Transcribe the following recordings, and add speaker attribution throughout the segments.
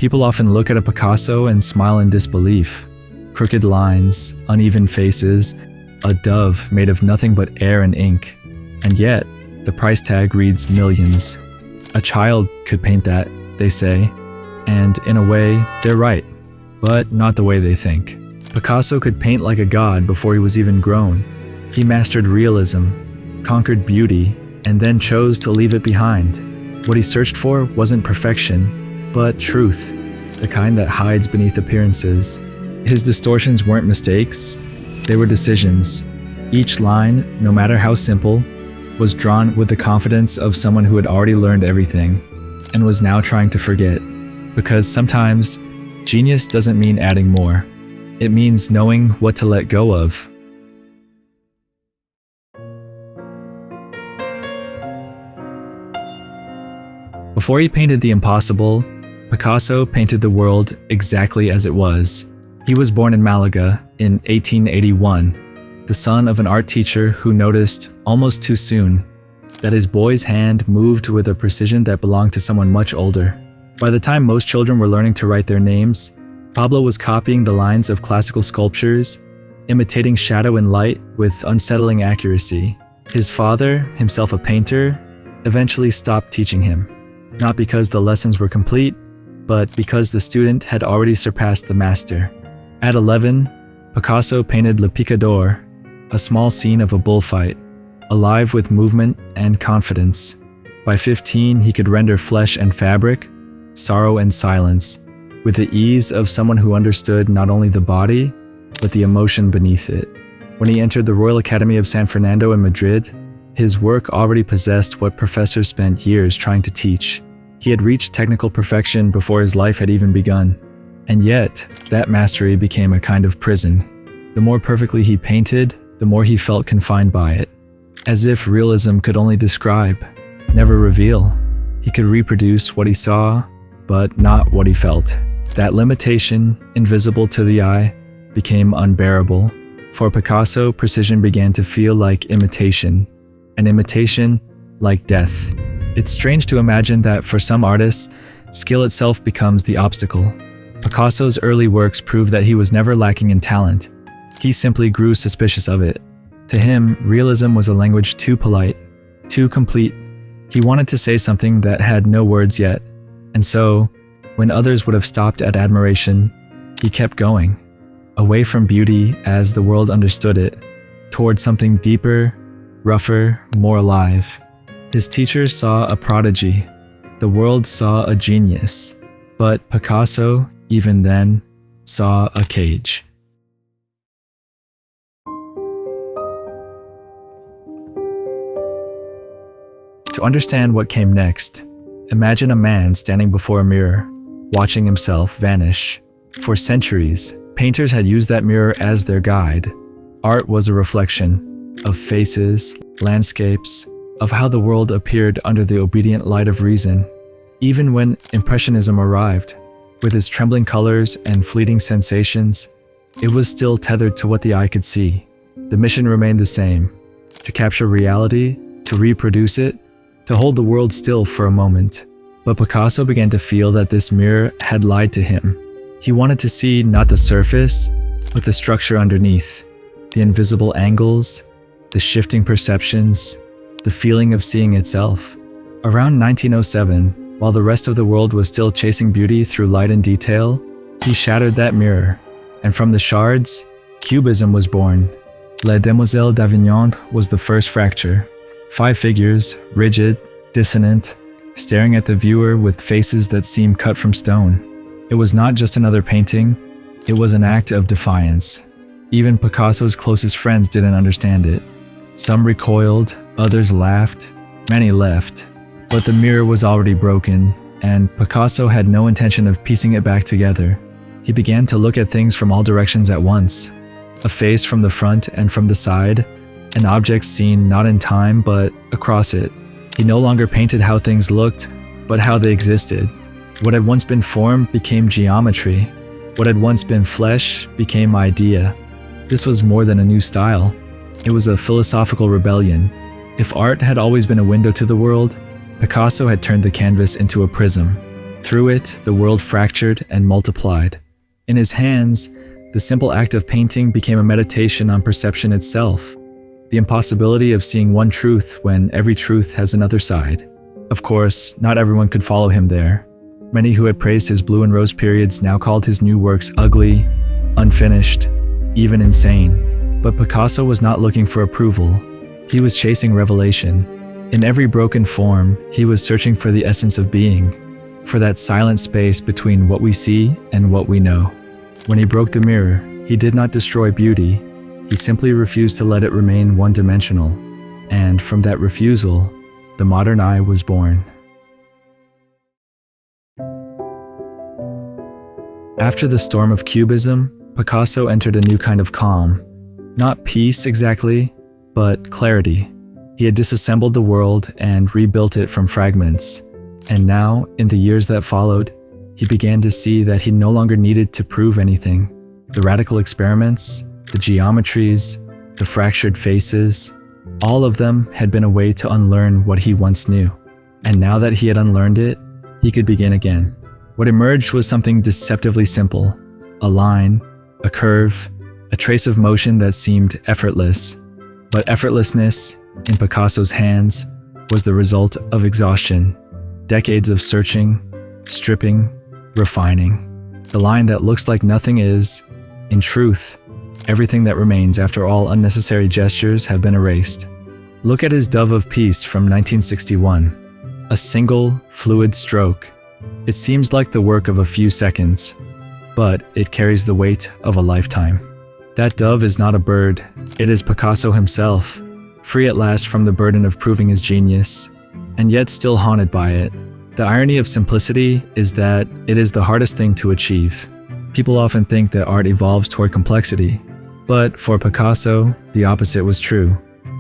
Speaker 1: People often look at a Picasso and smile in disbelief. Crooked lines, uneven faces, a dove made of nothing but air and ink. And yet, the price tag reads millions. A child could paint that, they say, and in a way, they're right, but not the way they think. Picasso could paint like a god before he was even grown. He mastered realism, conquered beauty, and then chose to leave it behind. What he searched for wasn't perfection, but truth, the kind that hides beneath appearances. His distortions weren't mistakes, they were decisions. Each line, no matter how simple, was drawn with the confidence of someone who had already learned everything and was now trying to forget. Because sometimes, genius doesn't mean adding more. It means knowing what to let go of. Before he painted the impossible, Picasso painted the world exactly as it was. He was born in Malaga in 1881, the son of an art teacher who noticed, almost too soon, that his boy's hand moved with a precision that belonged to someone much older. By the time most children were learning to write their names, Pablo was copying the lines of classical sculptures, imitating shadow and light with unsettling accuracy. His father, himself a painter, eventually stopped teaching him. Not because the lessons were complete, but because the student had already surpassed the master. At 11, Picasso painted Le Picador, a small scene of a bullfight, alive with movement and confidence. By 15, he could render flesh and fabric, sorrow and silence, with the ease of someone who understood not only the body, but the emotion beneath it. When he entered the Royal Academy of San Fernando in Madrid, his work already possessed what professors spent years trying to teach. He had reached technical perfection before his life had even begun. And yet, that mastery became a kind of prison. The more perfectly he painted, the more he felt confined by it. As if realism could only describe, never reveal. He could reproduce what he saw, but not what he felt. That limitation, invisible to the eye, became unbearable. For Picasso, precision began to feel like imitation, and imitation like death. It's strange to imagine that for some artists, skill itself becomes the obstacle. Picasso's early works prove that he was never lacking in talent. He simply grew suspicious of it. To him, realism was a language too polite, too complete. He wanted to say something that had no words yet. And so, when others would have stopped at admiration, he kept going, away from beauty as the world understood it, towards something deeper, rougher, more alive. His teachers saw a prodigy. The world saw a genius. But Picasso, even then, saw a cage. To understand what came next, imagine a man standing before a mirror, watching himself vanish. For centuries, painters had used that mirror as their guide. Art was a reflection of faces, landscapes, of how the world appeared under the obedient light of reason. Even when Impressionism arrived, with its trembling colors and fleeting sensations, it was still tethered to what the eye could see. The mission remained the same: to capture reality, to reproduce it, to hold the world still for a moment. But Picasso began to feel that this mirror had lied to him. He wanted to see not the surface, but the structure underneath, the invisible angles, the shifting perceptions, the feeling of seeing itself. Around 1907, while the rest of the world was still chasing beauty through light and detail, he shattered that mirror, and from the shards, Cubism was born. Les Demoiselles d'Avignon was the first fracture. 5 figures, rigid, dissonant, staring at the viewer with faces that seemed cut from stone. It was not just another painting, it was an act of defiance. Even Picasso's closest friends didn't understand it. Some recoiled, others laughed, many left. But the mirror was already broken, and Picasso had no intention of piecing it back together. He began to look at things from all directions at once. A face from the front and from the side, an object seen not in time but across it. He no longer painted how things looked, but how they existed. What had once been form became geometry. What had once been flesh became idea. This was more than a new style. It was a philosophical rebellion. If art had always been a window to the world, Picasso had turned the canvas into a prism. Through it, the world fractured and multiplied. In his hands, the simple act of painting became a meditation on perception itself, the impossibility of seeing one truth when every truth has another side. Of course, not everyone could follow him there. Many who had praised his blue and rose periods now called his new works ugly, unfinished, even insane. But Picasso was not looking for approval. He was chasing revelation. In every broken form, he was searching for the essence of being, for that silent space between what we see and what we know. When he broke the mirror, he did not destroy beauty. He simply refused to let it remain one-dimensional. And from that refusal, the modern eye was born. After the storm of Cubism, Picasso entered a new kind of calm. Not peace exactly, but clarity. He had disassembled the world and rebuilt it from fragments. And now, in the years that followed, he began to see that he no longer needed to prove anything. The radical experiments, the geometries, the fractured faces, all of them had been a way to unlearn what he once knew. And now that he had unlearned it, he could begin again. What emerged was something deceptively simple: a line, a curve, a trace of motion that seemed effortless. But effortlessness, in Picasso's hands, was the result of exhaustion. Decades of searching, stripping, refining. The line that looks like nothing is, in truth, everything that remains after all unnecessary gestures have been erased. Look at his Dove of Peace from 1961. A single, fluid stroke. It seems like the work of a few seconds, but it carries the weight of a lifetime. That dove is not a bird, it is Picasso himself, free at last from the burden of proving his genius, and yet still haunted by it. The irony of simplicity is that it is the hardest thing to achieve. People often think that art evolves toward complexity, but for Picasso, the opposite was true.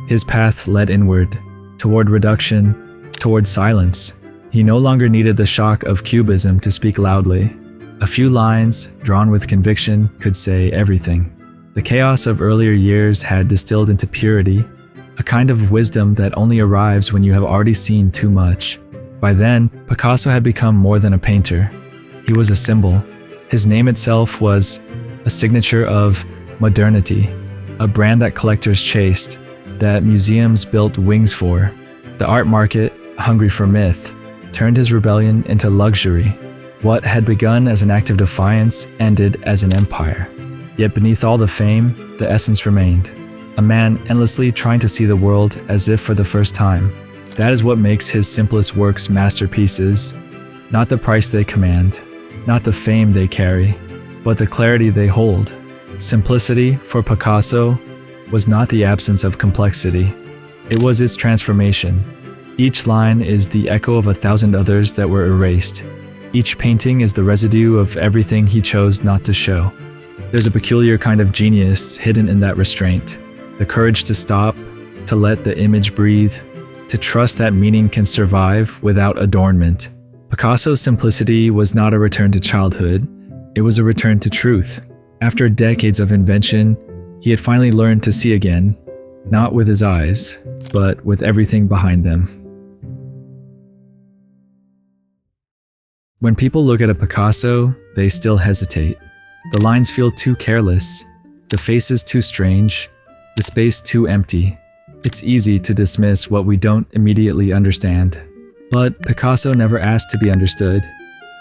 Speaker 1: His path led inward, toward reduction, toward silence. He no longer needed the shock of Cubism to speak loudly. A few lines, drawn with conviction, could say everything. The chaos of earlier years had distilled into purity, a kind of wisdom that only arrives when you have already seen too much. By then, Picasso had become more than a painter. He was a symbol. His name itself was a signature of modernity, a brand that collectors chased, that museums built wings for. The art market, hungry for myth, turned his rebellion into luxury. What had begun as an act of defiance ended as an empire. Yet beneath all the fame, the essence remained. A man endlessly trying to see the world as if for the first time. That is what makes his simplest works masterpieces. Not the price they command, not the fame they carry, but the clarity they hold. Simplicity, for Picasso, was not the absence of complexity. It was its transformation. Each line is the echo of 1,000 others that were erased. Each painting is the residue of everything he chose not to show. There's a peculiar kind of genius hidden in that restraint. The courage to stop, to let the image breathe, to trust that meaning can survive without adornment. Picasso's simplicity was not a return to childhood, it was a return to truth. After decades of invention, he had finally learned to see again, not with his eyes, but with everything behind them. When people look at a Picasso, they still hesitate. The lines feel too careless, the faces too strange, the space too empty. It's easy to dismiss what we don't immediately understand. But Picasso never asked to be understood.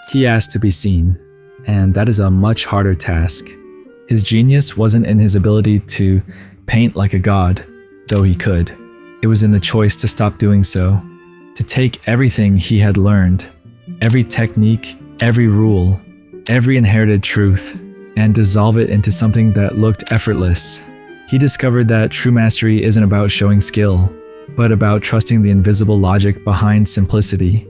Speaker 1: He asked to be seen, and that is a much harder task. His genius wasn't in his ability to paint like a god, though he could. It was in the choice to stop doing so, to take everything he had learned, every technique, every rule, every inherited truth, and dissolve it into something that looked effortless. He discovered that true mastery isn't about showing skill, but about trusting the invisible logic behind simplicity.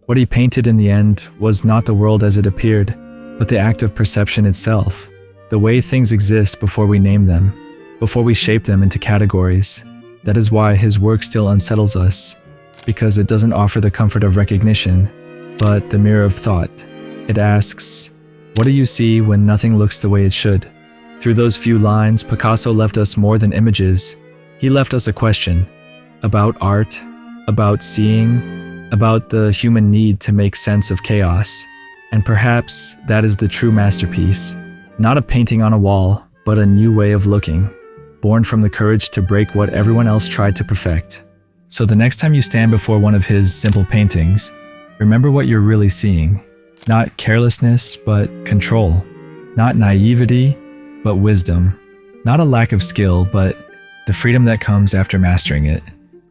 Speaker 1: What he painted in the end was not the world as it appeared, but the act of perception itself, the way things exist before we name them, before we shape them into categories. That is why his work still unsettles us, because it doesn't offer the comfort of recognition, but the mirror of thought. It asks, what do you see when nothing looks the way it should? Through those few lines, Picasso left us more than images. He left us a question about art, about seeing, about the human need to make sense of chaos. And perhaps that is the true masterpiece. Not a painting on a wall, but a new way of looking, born from the courage to break what everyone else tried to perfect. So the next time you stand before one of his simple paintings, remember what you're really seeing. Not carelessness, but control. Not naivety, but wisdom. Not a lack of skill, but the freedom that comes after mastering it.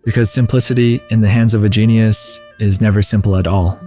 Speaker 1: Because simplicity in the hands of a genius is never simple at all.